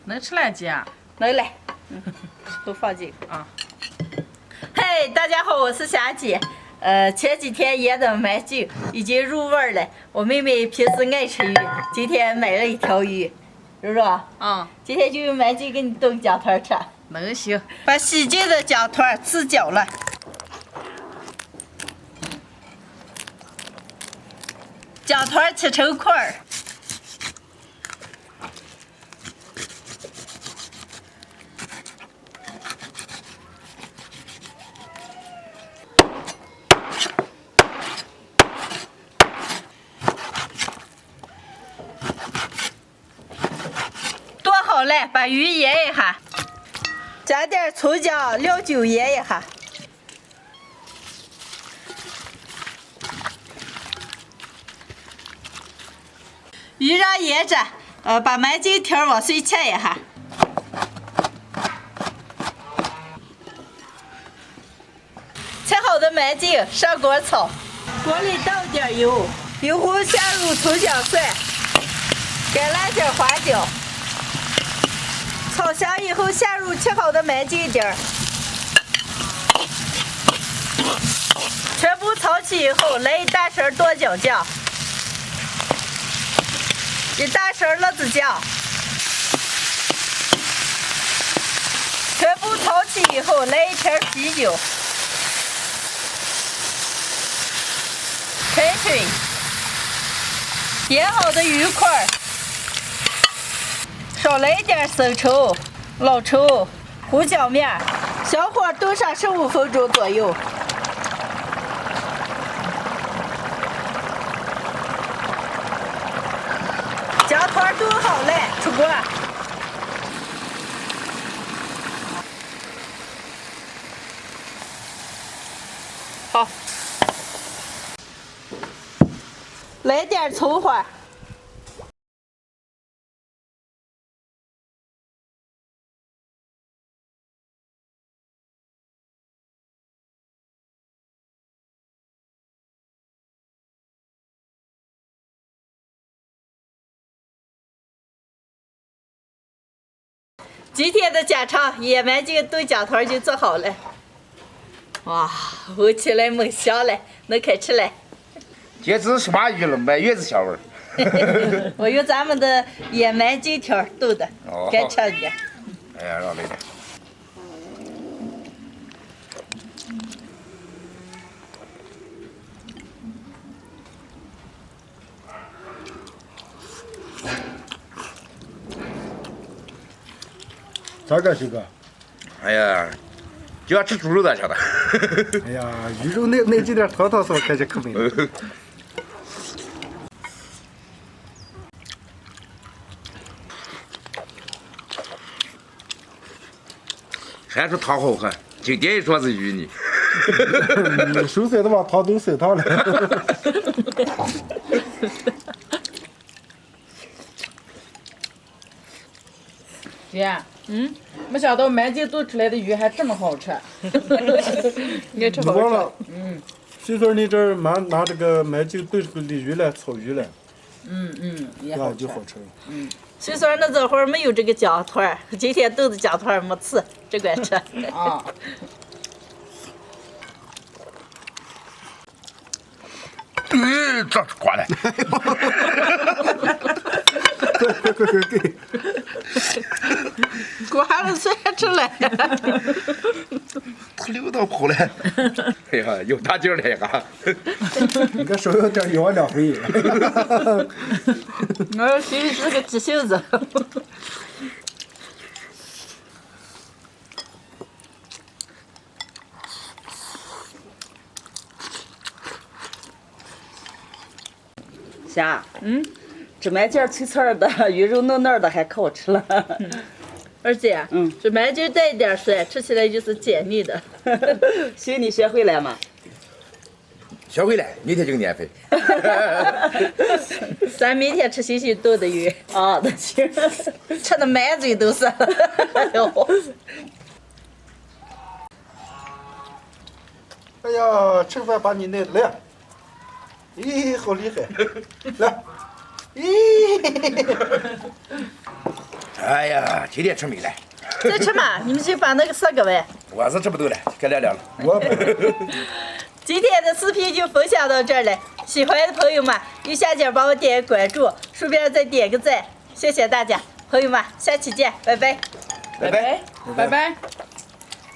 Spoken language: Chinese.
能吃来姐？能来，都放进啊。嘿，大家好，我是霞姐。前几天腌的买酒已经入味了。我妹妹平时爱吃鱼，今天买了一条鱼。柔柔，今天就用买酒给你炖姜团吃。能行。把洗净的姜团吃搅了，姜团切成块儿。剁好了，把鱼腌一下，加点葱姜料酒腌一下。鱼让腌着，把麦筋条往碎切一下。切好的麦筋上锅炒，锅里倒点油，油后下入葱姜蒜、干辣椒、花椒。炒香以后，下入切好的麦筋丁儿，全部炒起以后，来一大勺剁椒酱，一大勺辣子酱，全部炒起以后，来一瓶啤酒，开水，腌好的鱼块。少来一点生抽、老抽、胡椒面，小火炖上15分钟左右。姜团炖好了，出锅。好，来点葱花。今天的家常野蛮筋炖姜团就做好了，哇，闻起来猛香了，能开吃了。简直是把鱼了，满院子香味儿。我用咱们的野蛮筋条炖的，该吃的。哎呀，让来点。咋个，兄哥？哎呀，就要吃猪肉咋晓得？哎呀，鱼肉那几点汤汤是吧？看起可美了。还是汤好喝，今天一桌子鱼呢。手塞都把汤都塞烫了。姐，没想到满筋炖出来的鱼还这么好吃。你吃好忘了，嗯。媳妇儿你这儿拿这个麦筋炖出来的鱼来炒鱼来，也好吃。就好吃了。虽说那这会儿没有这个姜团，今天炖的姜团没吃，只管吃。啊。这挂了。对。刮了蒜吃了。他溜到跑了。哎呀，有大劲儿了呀！你看手有点摇2回。我心里是个急性子。霞，这麦筋脆脆的，鱼肉嫩嫩的，还可好吃了。而且，这麦筋带一点酸，吃起来就是解腻的。行，你学会了吗？学会了，明天就给你安排。咱明天吃星星炖的鱼。啊，那行，吃的满嘴都是。哎呀，吃饭把你奶来。咦，好厉害！来，咦，哎呀，今天吃没来。在吃嘛？你们去把那个4个呗。我是吃不动了，该凉凉了。我今天的视频就分享到这儿了，喜欢的朋友们右下角帮我点个关注，顺便再点个赞，谢谢大家，朋友们，下期见，拜拜。拜拜。拜拜。